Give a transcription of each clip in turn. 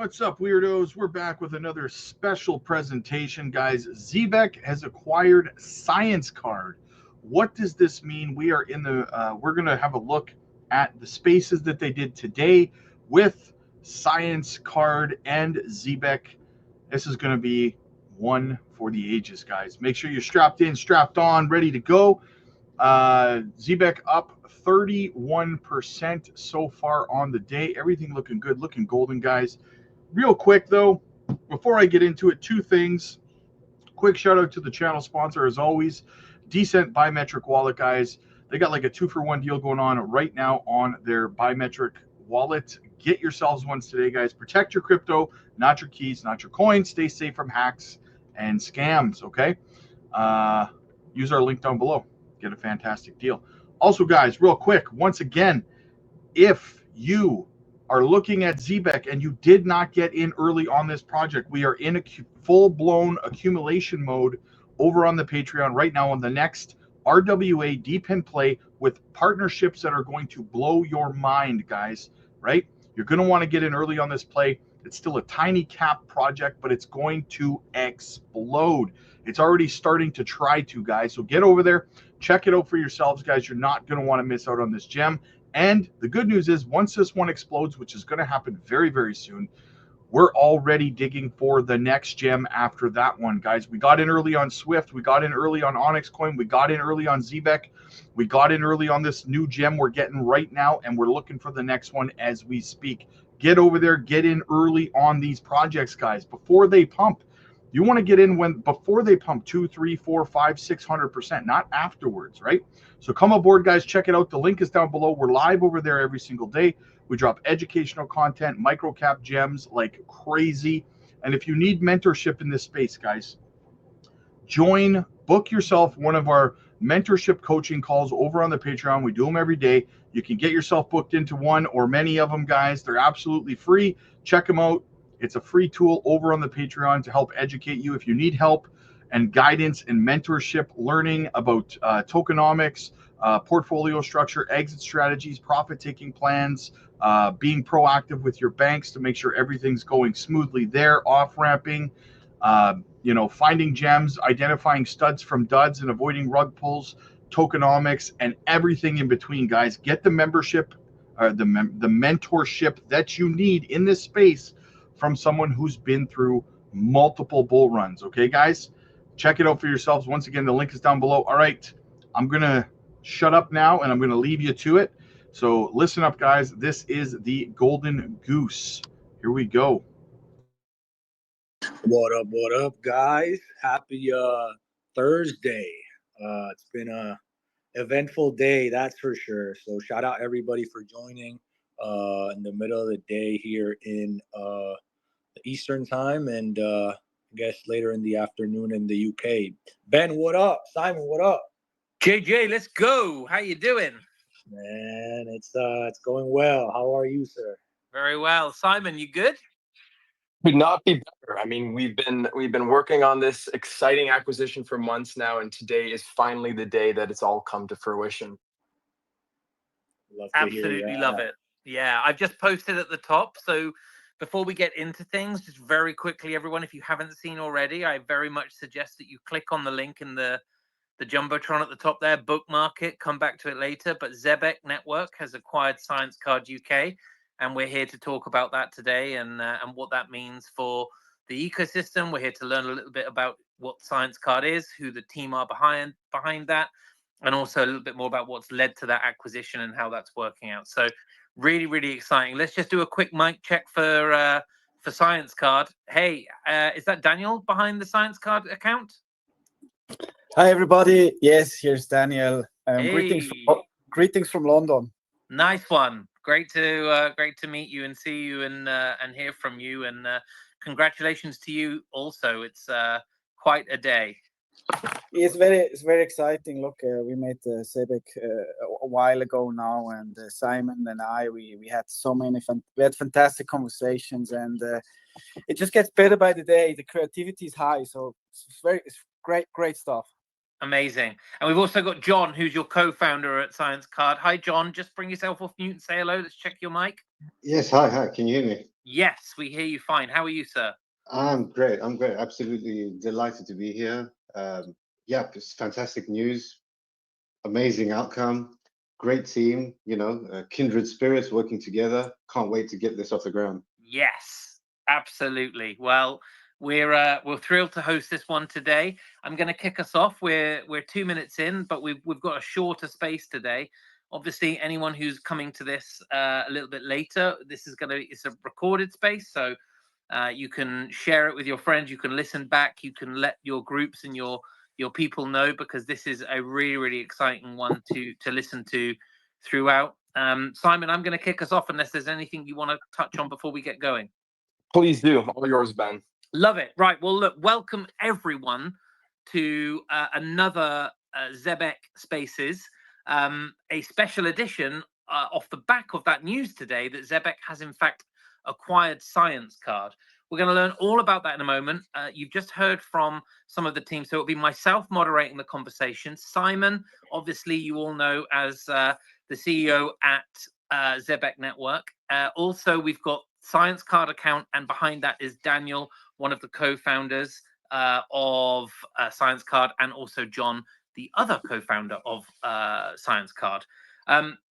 What's up, weirdos? We're back with another special presentation, guys. Zebec has acquired Science Card. What does this mean? We are in the. We're going to have a look at the spaces that they did today with Science Card and Zebec. This is going to be one for the ages, guys. Make sure you're strapped in, strapped on, ready to go. Zebec up 31% so far on the day. Everything looking good, looking golden, guys. Real quick, though, before I get into it, two things. Quick shout out to the channel sponsor, as always, Decent Biometric Wallet, guys. They got like a 2-for-1 deal going on right now on their biometric wallet. Get yourselves ones today, guys. Protect your crypto, not your keys, not your coins. Stay safe from hacks and scams, okay? Use our link down below. Get a fantastic deal. Also, guys, real quick, once again, if you are looking at Zebec and you did not get in early on this project, we are in a full-blown accumulation mode over on the Patreon right now on the next RWA deep in play with partnerships that are going to blow your mind, guys, right? You're going to want to get in early on this play. It's still a tiny cap project, but it's going to explode. It's already starting to try to, guys. So get over there. Check it out for yourselves, guys. You're not going to want to miss out on this gem. And the good news is once this one explodes, which is going to happen very, very soon, we're already digging for the next gem after that one, guys. We got in early on Swift. We got in early on Onyx Coin. We got in early on Zebec. We got in early on this new gem we're getting right now, and we're looking for the next one as we speak. Get over there. Get in early on these projects, guys, before they pump. You want to get in before they pump 2, 3, 4, 5, 600%, not afterwards, right? So come aboard, guys. Check it out. The link is down below. We're live over there every single day. We drop educational content, micro cap gems like crazy. And if you need mentorship in this space, guys, book yourself one of our mentorship coaching calls over on the Patreon. We do them every day. You can get yourself booked into one or many of them, guys. They're absolutely free. Check them out. It's a free tool over on the Patreon to help educate you if you need help and guidance and mentorship, learning about tokenomics, portfolio structure, exit strategies, profit-taking plans, being proactive with your banks to make sure everything's going smoothly there, off-ramping, finding gems, identifying studs from duds and avoiding rug pulls, tokenomics, and everything in between, guys. Get the membership, the mentorship that you need in this space from someone who's been through multiple bull runs. Okay, guys? Check it out for yourselves. Once again, the link is down below. All right, I'm going to shut up now, and I'm going to leave you to it. So listen up, guys. This is the Golden Goose. Here we go. What up, guys? Happy Thursday. It's been a eventful day, that's for sure. So shout out everybody for joining in the middle of the day here in the Eastern time, and I guess later in the afternoon in the UK. Ben, what up? Simon, what up? JJ, let's go. How you doing? Man, it's going well. How are you, sir? Very well. Simon, you good? Could not be better. I mean, we've been working on this exciting acquisition for months now, and today is finally the day that it's all come to fruition. Absolutely love it. Yeah, I've just posted at the top. So before we get into things, just very quickly, everyone, if you haven't seen already, I very much suggest that you click on the link in the Jumbotron at the top there, bookmark it, come back to it later. But Zebec Network has acquired Science Card UK, and we're here to talk about that today and what that means for the ecosystem. We're here to learn a little bit about what Science Card is, who the team are behind that, and also a little bit more about what's led to that acquisition and how that's working out. So really, really exciting. Let's just do a quick mic check for Science Card. Hey, is that Daniel behind the Science Card account? Hi, everybody. Yes, here's Daniel. Hey. Greetings from London. Nice one. Great to meet you and see you and hear from you. And congratulations to you also. It's quite a day. It's very exciting. Look, we met Zebec a while ago now, and Simon and I we had fantastic conversations, and it just gets better by the day. The creativity is high, so it's great stuff. Amazing. And we've also got John, who's your co-founder at Science Card. Hi, John. Just bring yourself off mute and say hello. Let's check your mic. Yes, hi. Can you hear me? Yes, we hear you fine. How are you, sir? I'm great. I'm great. Absolutely delighted to be here. Yeah, it's fantastic news. Amazing outcome. Great team. Kindred spirits working together. Can't wait to get this off the ground. Yes, absolutely. Well, we're thrilled to host this one today. I'm going to kick us off. We're 2 minutes in, but we've got a shorter space today. Obviously, anyone who's coming to this a little bit later, it's a recorded space, so you can share it with your friends. You can listen back. You can let your groups and your people know, because this is a really, really exciting one to listen to throughout. Simon, I'm going to kick us off unless there's anything you want to touch on before we get going. Please do. All yours, Ben. Love it. Right. Well, look, welcome everyone to another Zebec Spaces, a special edition off the back of that news today that Zebec has in fact acquired Science Card. We're going to learn all about that in a moment. You've just heard from some of the team, so it'll be myself moderating the conversation. Simon, obviously, you all know as the CEO at Zebec Network. Also, we've got Science Card account, and behind that is Daniel, one of the co-founders of Science Card, and also John, the other co-founder of Science Card.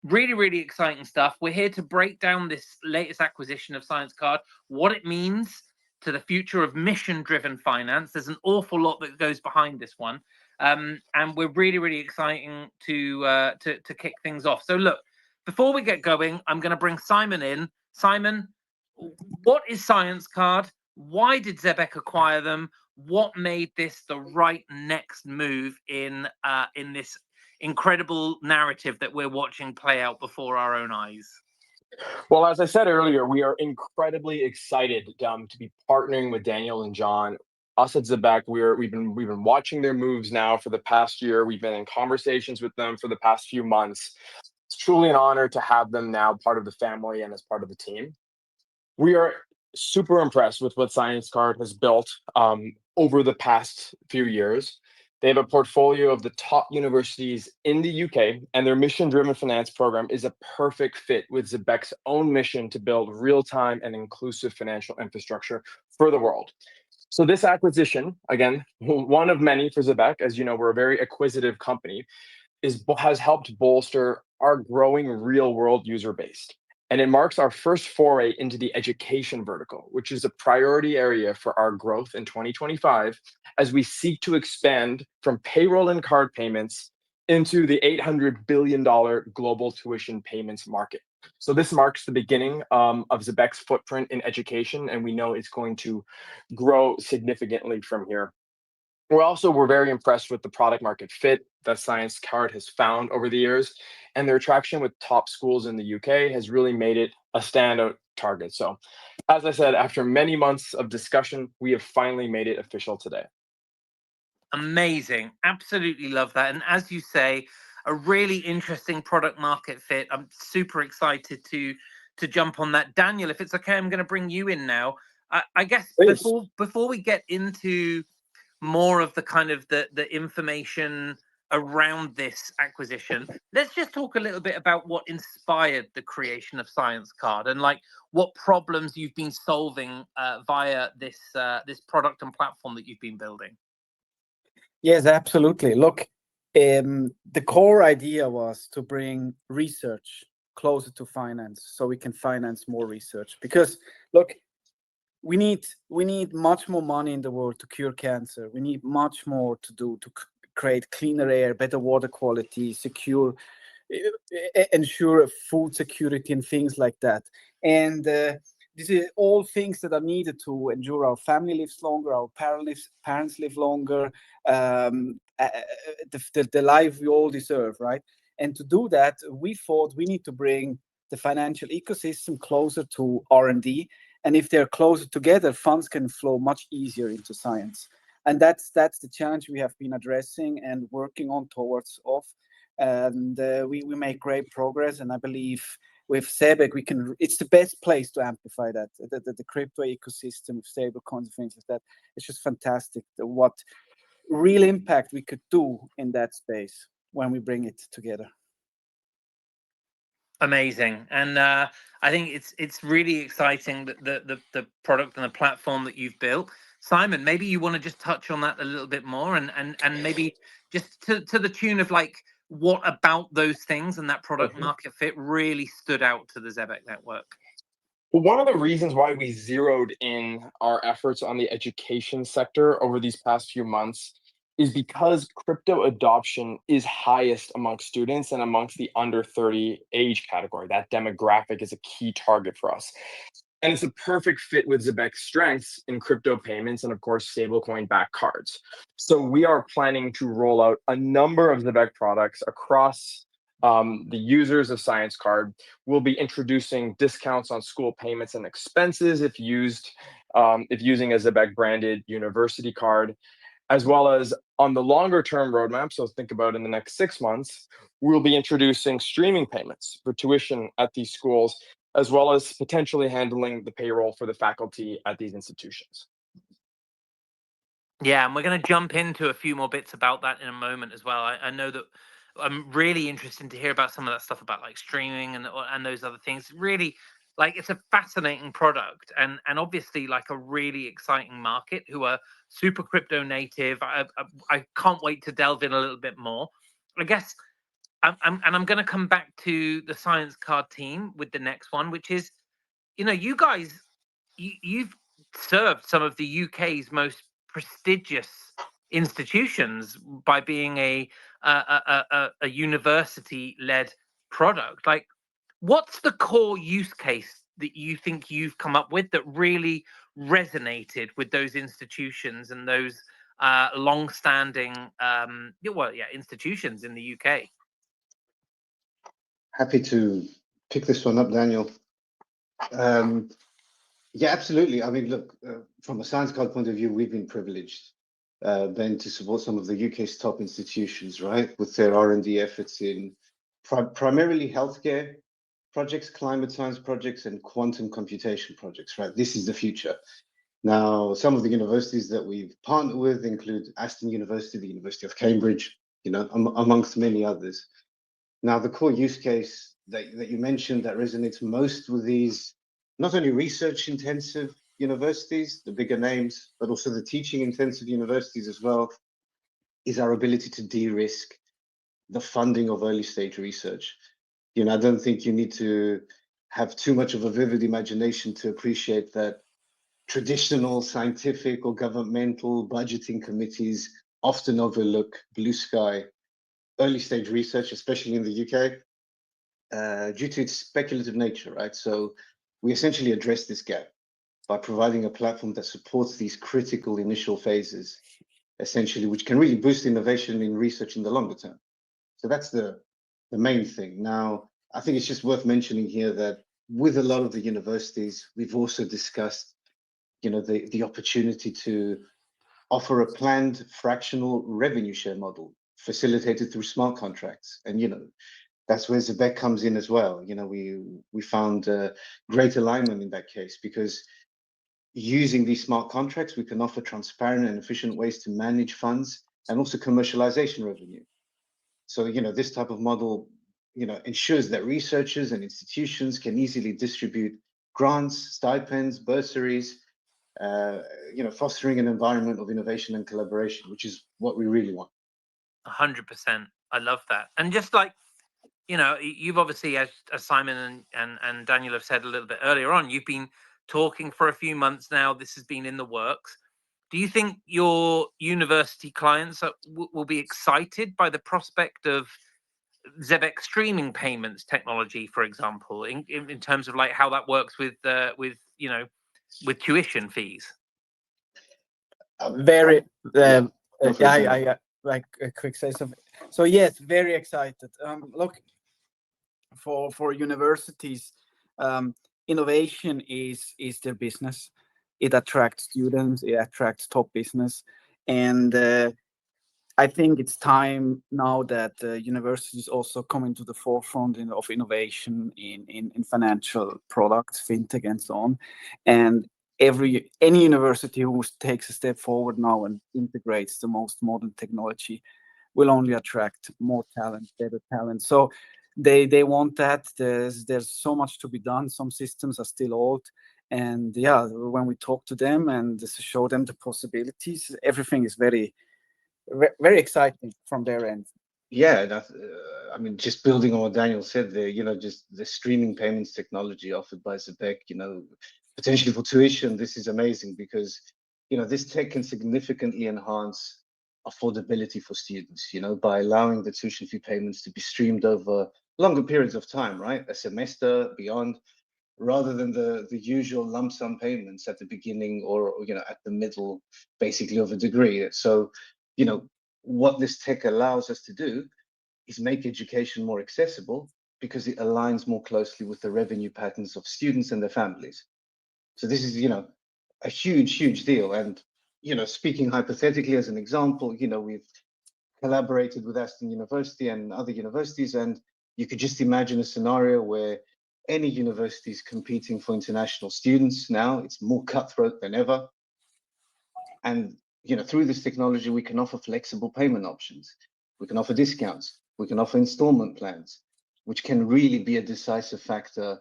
Really, really exciting stuff. We're here to break down this latest acquisition of Science Card, what it means to the future of mission-driven finance. There's an awful lot that goes behind this one, and we're really, really exciting to kick things off. So look, before we get going, I'm going to bring Simon in. Simon, what is Science Card? Why did Zebec acquire them? What made this the right next move in this incredible narrative that we're watching play out before our own eyes? Well, as I said earlier, we are incredibly excited to be partnering with Daniel and John. Us at Zebec, we've been watching their moves now for the past year. We've been in conversations with them for the past few months. It's truly an honor to have them now part of the family and as part of the team. We are super impressed with what Science Card has built over the past few years. They have a portfolio of the top universities in the UK, and their mission-driven finance program is a perfect fit with Zebec's own mission to build real-time and inclusive financial infrastructure for the world. So this acquisition, again, one of many for Zebec, as you know, we're a very acquisitive company, has helped bolster our growing real-world user base. And it marks our first foray into the education vertical, which is a priority area for our growth in 2025, as we seek to expand from payroll and card payments into the $800 billion global tuition payments market. So this marks the beginning of Zebec's footprint in education, and we know it's going to grow significantly from here. We're very impressed with the product market fit that Science Card has found over the years, and their traction with top schools in the UK has really made it a standout target. So, as I said, after many months of discussion, we have finally made it official today. Amazing. Absolutely love that. And as you say, a really interesting product market fit. I'm super excited to jump on that. Daniel, if it's okay, I'm going to bring you in now. I guess before we get into more of the kind of the information around this acquisition, let's just talk a little bit about what inspired the creation of Science Card and like what problems you've been solving via this product and platform that you've been building. Yes, absolutely. Look, the core idea was to bring research closer to finance so we can finance more research. Because look, we need much more money in the world to cure cancer. We need much more to do to create cleaner air, better water quality, ensure food security and things like that. And these are all things that are needed to ensure our family lives longer, our parents live longer, the life we all deserve, right? And to do that, we thought we need to bring the financial ecosystem closer to R&D. And if they're closer together, funds can flow much easier into science. And that's the challenge we have been addressing and working on towards of. And we make great progress. And I believe with Zebec, it's the best place to amplify that. The crypto ecosystem, stable coins, things like that. It's just fantastic what real impact we could do in that space when we bring it together. Amazing. And I think it's really exciting that the product and the platform that you've built. Simon, maybe you want to just touch on that a little bit more, and maybe just to the tune of like, what about those things and that product market fit really stood out to the Zebec network? Well, one of the reasons why we zeroed in our efforts on the education sector over these past few months is because crypto adoption is highest amongst students and amongst the under 30 age category. That demographic is a key target for us. And it's a perfect fit with Zebec's strengths in crypto payments and, of course, stablecoin backed cards. So we are planning to roll out a number of Zebec products across the users of Science Card. We'll be introducing discounts on school payments and expenses if using a Zebec branded university card, as well as on the longer term roadmap. So think about in the next 6 months, we'll be introducing streaming payments for tuition at these schools, as well as potentially handling the payroll for the faculty at these institutions. Yeah, and we're going to jump into a few more bits about that in a moment as well. I know that I'm really interested to hear about some of that stuff about like streaming and those other things. Really, like, it's a fascinating product, and obviously like a really exciting market who are super crypto native. I can't wait to delve in a little bit more. I guess I'm going to come back to the Science Card team with the next one, which is, you guys, you've served some of the UK's most prestigious institutions by being a university-led product. Like, what's the core use case that you think you've come up with that really resonated with those institutions and those long-standing, institutions in the UK? Happy to pick this one up, Daniel. Yeah, absolutely. I mean, look, from a Science Card point of view, we've been privileged, Ben, to support some of the UK's top institutions, right, with their R&D efforts in primarily healthcare projects, climate science projects, and quantum computation projects, right? This is the future. Now, some of the universities that we've partnered with include Aston University, the University of Cambridge, amongst many others. Now, the core use case that you mentioned that resonates most with these, not only research intensive universities, the bigger names, but also the teaching intensive universities as well, is our ability to de-risk the funding of early stage research. I don't think you need to have too much of a vivid imagination to appreciate that traditional scientific or governmental budgeting committees often overlook blue sky early stage research, especially in the UK, due to its speculative nature, right? So we essentially address this gap by providing a platform that supports these critical initial phases, essentially, which can really boost innovation in research in the longer term. So that's the main thing. Now, I think it's just worth mentioning here that with a lot of the universities, we've also discussed, the opportunity to offer a planned fractional revenue share model facilitated through smart contracts. And, that's where Zebec comes in as well. We found great alignment in that case, because using these smart contracts, we can offer transparent and efficient ways to manage funds and also commercialization revenue. So, this type of model, ensures that researchers and institutions can easily distribute grants, stipends, bursaries, fostering an environment of innovation and collaboration, which is what we really want. 100%. I love that. And just like, you've obviously, as Simon and Daniel have said a little bit earlier on, you've been talking for a few months now. This has been in the works. Do you think your university clients will be excited by the prospect of Zebec streaming payments technology, for example, in terms of like how that works with tuition fees? Very. I like a quick say something. So yes, very excited. Look, for universities, innovation is their business. It attracts students, it attracts top business, and I think it's time now that universities also come into the forefront of innovation in financial products, fintech, and so on. And any university who takes a step forward now and integrates the most modern technology will only attract more talent, better talent. So they want that. There's so much to be done. Some systems are still old, and yeah, when we talk to them and show them the possibilities, everything is very very exciting from their end. Yeah, that's, I mean, just building on what Daniel said there, just the streaming payments technology offered by Zebec, potentially for tuition, this is amazing because, this tech can significantly enhance affordability for students, by allowing the tuition fee payments to be streamed over longer periods of time, right? A semester, beyond, rather than the usual lump sum payments at the beginning or at the middle, basically, of a degree. So, what this tech allows us to do is make education more accessible because it aligns more closely with the revenue patterns of students and their families. So this is, a huge deal. And, speaking hypothetically as an example, we've collaborated with Aston University and other universities, and you could just imagine a scenario where any university is competing for international students now. It's more cutthroat than ever. And through this technology, we can offer flexible payment options. We can offer discounts. We can offer installment plans, which can really be a decisive factor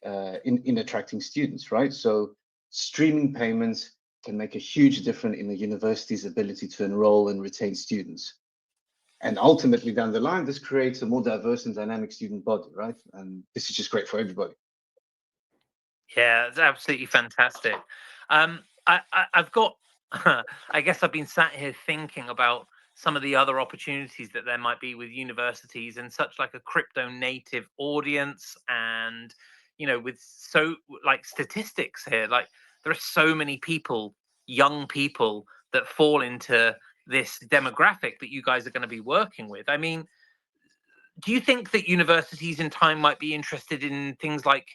in attracting students, right? So streaming payments can make a huge difference in the university's ability to enroll and retain students. And ultimately, down the line, this creates a more diverse and dynamic student body, right? And this is just great for everybody. Yeah, it's absolutely fantastic. I've got, I guess I've been sat here thinking about some of the other opportunities that there might be with universities and such like a crypto native audience, and with so like statistics here, like there are so many people, young people, that fall into this demographic that you guys are going to be working with. I mean, do you think that universities in time might be interested in things like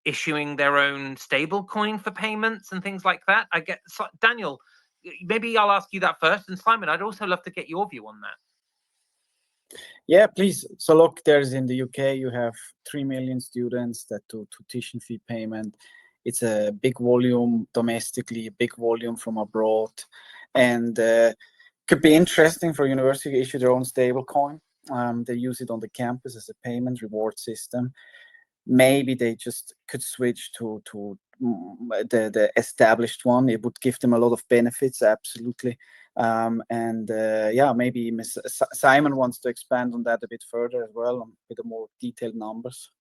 issuing their own stable coin for payments and things like that? Daniel, maybe I'll ask you that first, and Simon, I'd also love to get your view on that. Yeah, please. So look, there's in the UK, you have 3 million students that do tuition fee payment. It's a big volume domestically, a big volume from abroad, and could be interesting for university to issue their own stable coin. They use it on the campus as a payment reward system. Maybe they just could switch to the established one. It would give them a lot of benefits, absolutely. Yeah, maybe Simon wants to expand on that a bit further as well, with the more detailed numbers.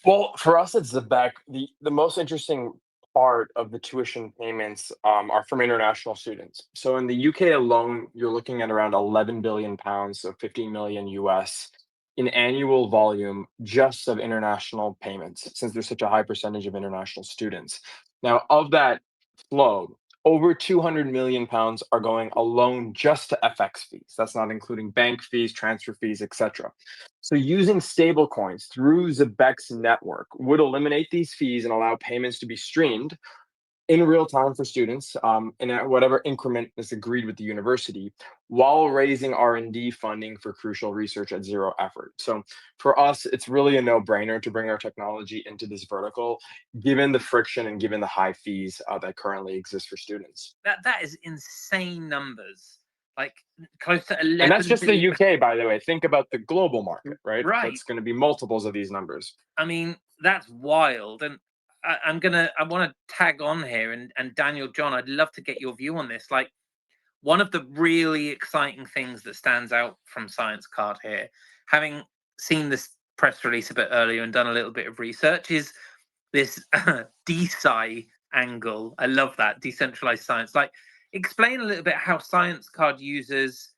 Well, for us at Zebec, the most interesting part of the tuition payments are from international students. So in the UK alone, you're looking at around 11 billion pounds, so 15 million US, in annual volume just of international payments, since there's such a high percentage of international students. Now, of that flow, over 200 million pounds are going alone just to FX fees. That's not including bank fees, transfer fees, etc. So using stable coins through Zebec's network would eliminate these fees and allow payments to be streamed in real time for students and at whatever increment is agreed with the university, while raising R&D funding for crucial research at zero effort. So for us, it's really a no-brainer to bring our technology into this vertical, given the friction and given the high fees that currently exist for students. That is insane numbers. Like close to 11. And that's just the UK, by the way. Think about the global market, right? Right. That's going to be multiples of these numbers. I mean, that's wild. And I want to tag on here, and Daniel, John, I'd love to get your view on this. Like, one of the really exciting things that stands out from Science Card here, having seen this press release a bit earlier and done a little bit of research, is this DeFi angle. I love that, decentralized science. Like, explain a little bit how Science Card users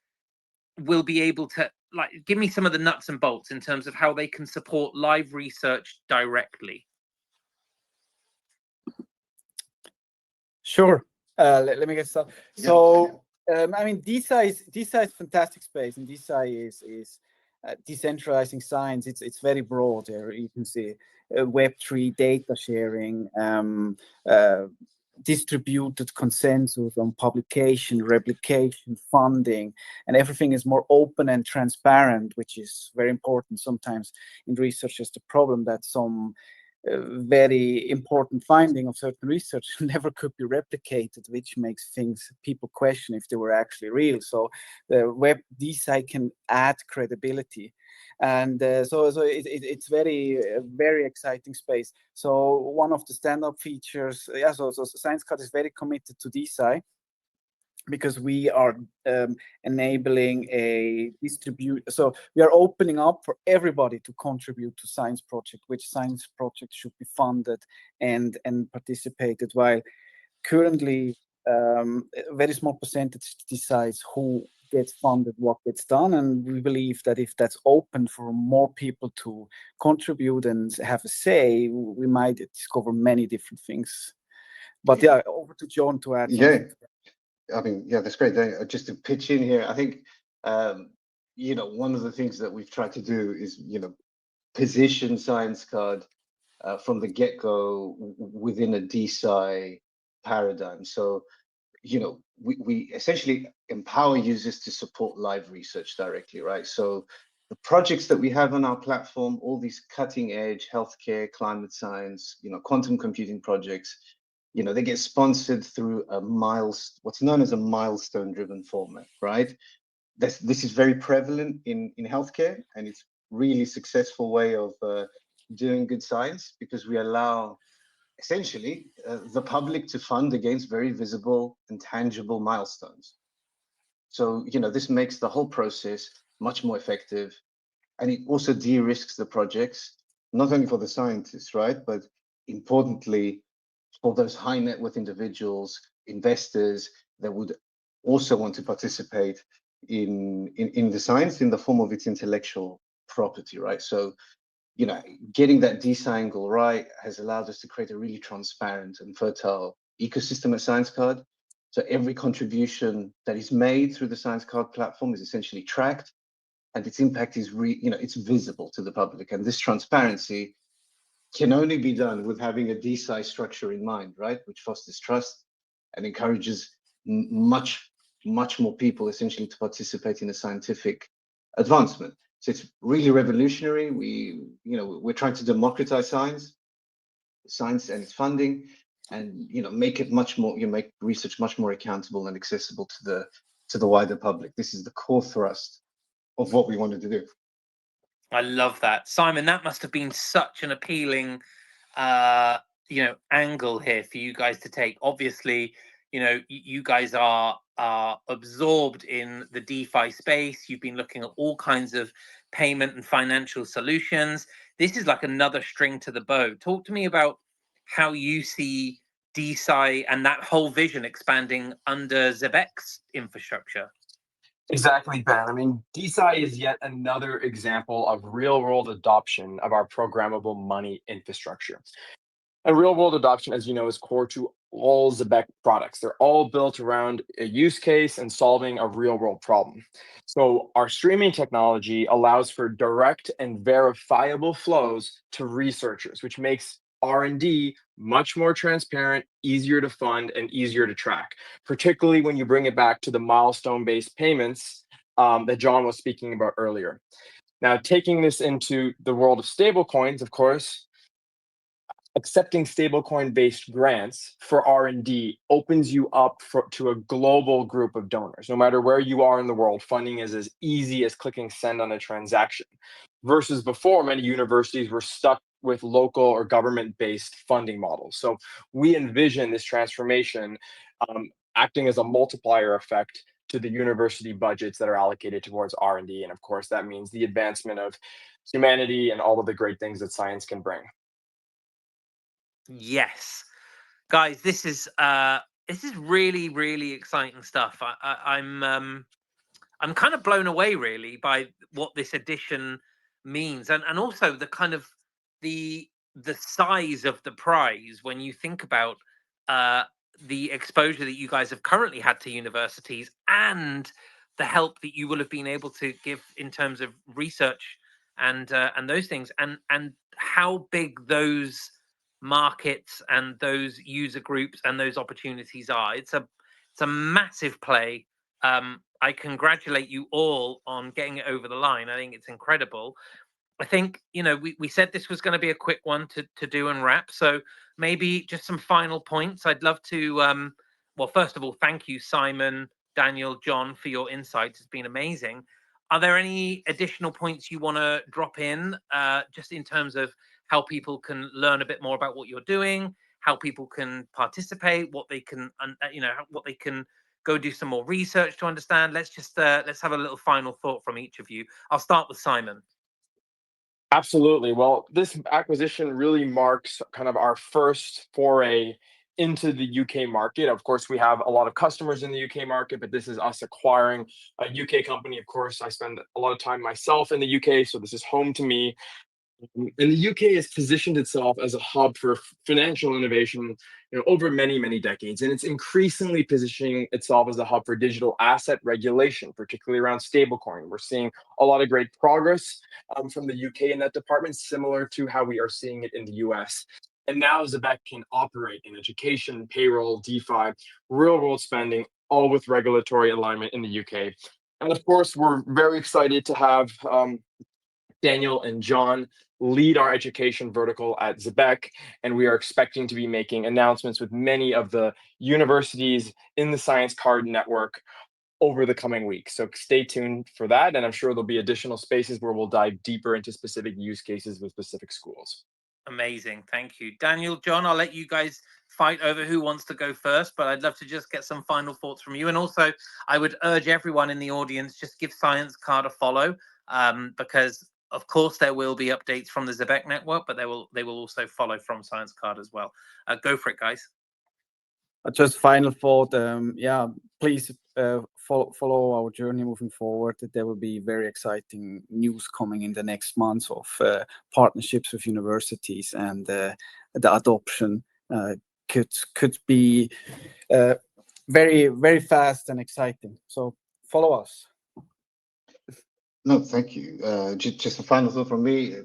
will be able to, like, give me some of the nuts and bolts in terms of how they can support live research directly. Sure. Let me get started. So, I mean, DeFi is fantastic space, and DeFi is decentralizing science. It's very broad. There you can see Web3 data sharing, distributed consensus on publication, replication, funding, and everything is more open and transparent, which is very important. Sometimes in research, there's the problem that some very important finding of certain research never could be replicated, which makes people question if they were actually real. So the web DeFi can add credibility. And it's very exciting space. So one of the stand-up features, so Science Card is very committed to DeSci, because we are enabling a distribute. So we are opening up for everybody to contribute to science project, which science project should be funded and participated, while currently a very small percentage decides who gets funded, what gets done. And we believe that if that's open for more people to contribute and have a say, we might discover many different things. But yeah, over to John to add something. I mean, yeah, that's great. Just to pitch in here, I think, you know, one of the things that we've tried to do is, you know, position Science Card from the get-go within a DeSci paradigm. So, you know, we essentially empower users to support live research directly, right? So the projects that we have on our platform, all these cutting edge healthcare, climate science, you know, quantum computing projects, you know, they get sponsored through what's known as a milestone driven format, right? This is very prevalent in healthcare, and it's really successful way of doing good science, because we allow essentially the public to fund against very visible and tangible milestones. So, you know, this makes the whole process much more effective, and it also de-risks the projects, not only for the scientists, right, but importantly, for those high net worth individuals, investors that would also want to participate in the science in the form of its intellectual property, right? So, you know, getting that DeSci angle right has allowed us to create a really transparent and fertile ecosystem at Science Card. So every contribution that is made through the Science Card platform is essentially tracked, and its impact is it's visible to the public. And this transparency can only be done with having a DeSci structure in mind, right? Which fosters trust and encourages much more people essentially to participate in a scientific advancement. So it's really revolutionary. We're trying to democratize science and its funding, and make it much more, make research much more accountable and accessible to the wider public. This is the core thrust of what we wanted to do. I love that, Simon. That must have been such an appealing, angle here for you guys to take. Obviously, you guys are absorbed in the DeFi space. You've been looking at all kinds of payment and financial solutions. This is like another string to the bow. Talk to me about how you see DeSci and that whole vision expanding under Zebex infrastructure. Exactly, Ben. I mean, DeSci is yet another example of real-world adoption of our programmable money infrastructure. And real-world adoption, as you know, is core to all Zebec products. They're all built around a use case and solving a real-world problem. So our streaming technology allows for direct and verifiable flows to researchers, which makes R&D much more transparent, easier to fund, and easier to track, particularly when you bring it back to the milestone-based payments that John was speaking about earlier. Now, taking this into the world of stablecoins, of course, accepting stablecoin-based grants for R&D opens you up to a global group of donors. No matter where you are in the world, funding is as easy as clicking send on a transaction. Versus before, many universities were stuck with local or government-based funding models. So we envision this transformation acting as a multiplier effect to the university budgets that are allocated towards R&D. And of course, that means the advancement of humanity and all of the great things that science can bring. Yes, guys, this is really, really exciting stuff. I'm kind of blown away really by what this edition means, and also the kind of the size of the prize when you think about the exposure that you guys have currently had to universities and the help that you will have been able to give in terms of research and those things, and how big those markets and those user groups and those opportunities are. It's a massive play. I congratulate you all on getting it over the line. I think it's incredible. I think, we said this was going to be a quick one to do and wrap. So maybe just some final points. I'd love to, well, first of all, thank you, Simon, Daniel, John, for your insights. It's been amazing. Are there any additional points you want to drop in, just in terms of how people can learn a bit more about what you're doing, how people can participate, what they can, what they can go do some more research to understand? Let's just let's have a little final thought from each of you. I'll start with Simon. Absolutely. Well, this acquisition really marks kind of our first foray into the UK market. Of course, we have a lot of customers in the UK market, but this is us acquiring a UK company. Of course, I spend a lot of time myself in the UK, so this is home to me. And the UK has positioned itself as a hub for financial innovation, over many, many decades, and it's increasingly positioning itself as a hub for digital asset regulation, particularly around stablecoin. We're seeing a lot of great progress from the UK in that department, similar to how we are seeing it in the US. And now Zebec can operate in education, payroll, DeFi, real-world spending, all with regulatory alignment in the UK. And of course, we're very excited to have Daniel and John lead our education vertical at Zebec, and we are expecting to be making announcements with many of the universities in the Science Card network over the coming weeks. So stay tuned for that, and I'm sure there'll be additional spaces where we'll dive deeper into specific use cases with specific schools. Amazing. Thank you. Daniel, John, I'll let you guys fight over who wants to go first, but I'd love to just get some final thoughts from you. And also, I would urge everyone in the audience, just give Science Card a follow, because of course there will be updates from the Zebec network, but they will also follow from Science Card as well. Go for it, guys. Just final thought. Yeah, please follow our journey moving forward. There will be very exciting news coming in the next months of partnerships with universities, and the adoption could be very, very fast and exciting. So follow us. No, thank you. Just a final thought from me.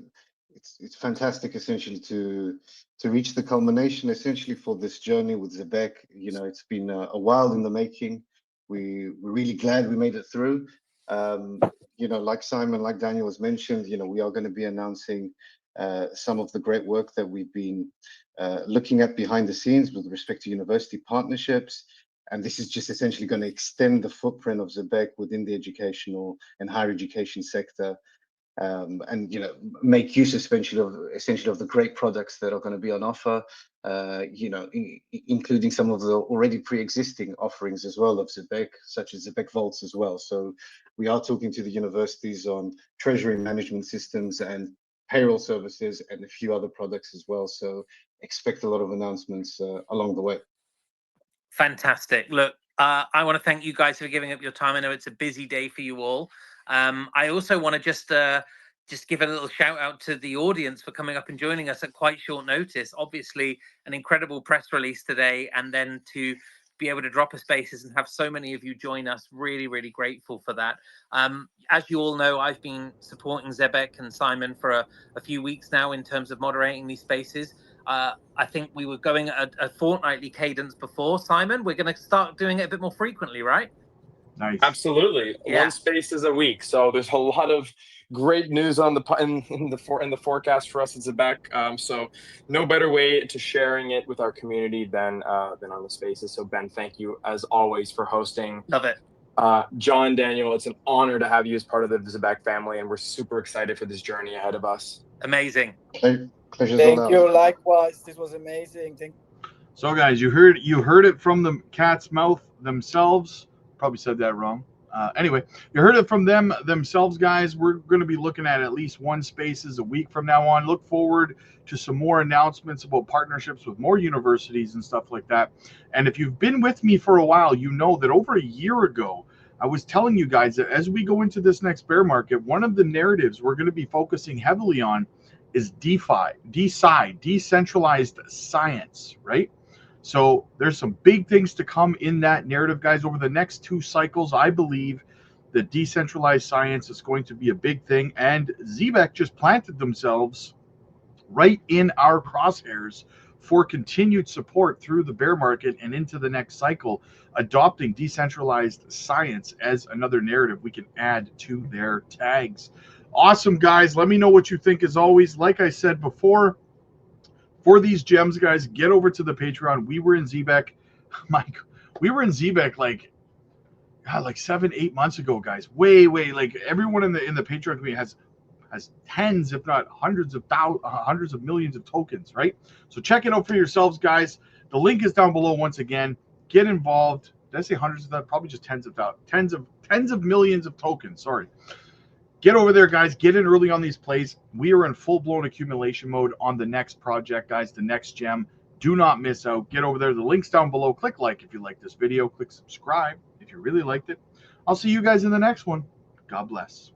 It's fantastic, essentially, to reach the culmination, essentially, for this journey with Zebec. It's been a while in the making. We're really glad we made it through. Like Simon, like Daniel has mentioned, we are going to be announcing some of the great work that we've been looking at behind the scenes with respect to university partnerships. And this is just essentially going to extend the footprint of Zebec within the educational and higher education sector, and make use essentially of the great products that are going to be on offer, including some of the already pre-existing offerings as well of Zebec, such as Zebec Vaults as well. So we are talking to the universities on treasury management systems and payroll services and a few other products as well. So expect a lot of announcements along the way. Fantastic. Look, I want to thank you guys for giving up your time. I know it's a busy day for you all. I also want to just give a little shout out to the audience for coming up and joining us at quite short notice. Obviously, an incredible press release today, and then to be able to drop a spaces and have so many of you join us. Really, really grateful for that. As you all know, I've been supporting Zebec and Simon for a few weeks now in terms of moderating these spaces. I think we were going at a fortnightly cadence before, Simon. We're going to start doing it a bit more frequently, right? Nice. Absolutely. Yeah. One space is a week. So there's a lot of great news on in the forecast for us at Zebec. So no better way to sharing it with our community than on the spaces. So Ben, thank you as always for hosting. Love it. John, Daniel, it's an honor to have you as part of the Zebec family, and we're super excited for this journey ahead of us. Amazing. Thank you. Likewise, this was amazing. So, guys, you heard it from the cat's mouth themselves. Probably said that wrong. Anyway, you heard it from them themselves, guys. We're going to be looking at least one spaces a week from now on. Look forward to some more announcements about partnerships with more universities and stuff like that. And if you've been with me for a while, you know that over a year ago, I was telling you guys that as we go into this next bear market, one of the narratives we're going to be focusing heavily on is DeFi, decentralized science, right? So there's some big things to come in that narrative, guys. Over the next 2 cycles, I believe that decentralized science is going to be a big thing. And Zebec just planted themselves right in our crosshairs for continued support through the bear market and into the next cycle, adopting decentralized science as another narrative we can add to their tags. Awesome, guys. Let me know what you think. As always, like I said before, for these gems, guys, get over to the Patreon. We were in Zebec. We were in Zebec like God, like 7-8 months ago, guys. Way like everyone in the Patreon community has tens, if not hundreds of millions of tokens, right? So check it out for yourselves, guys. The link is down below once again. Get involved. Did I say hundreds of that? Probably just tens of millions of tokens. Sorry. Get over there, guys. Get in early on these plays. We are in full-blown accumulation mode on the next project, guys, the next gem. Do not miss out. Get over there. The link's down below. Click like if you like this video. Click subscribe if you really liked it. I'll see you guys in the next one. God bless.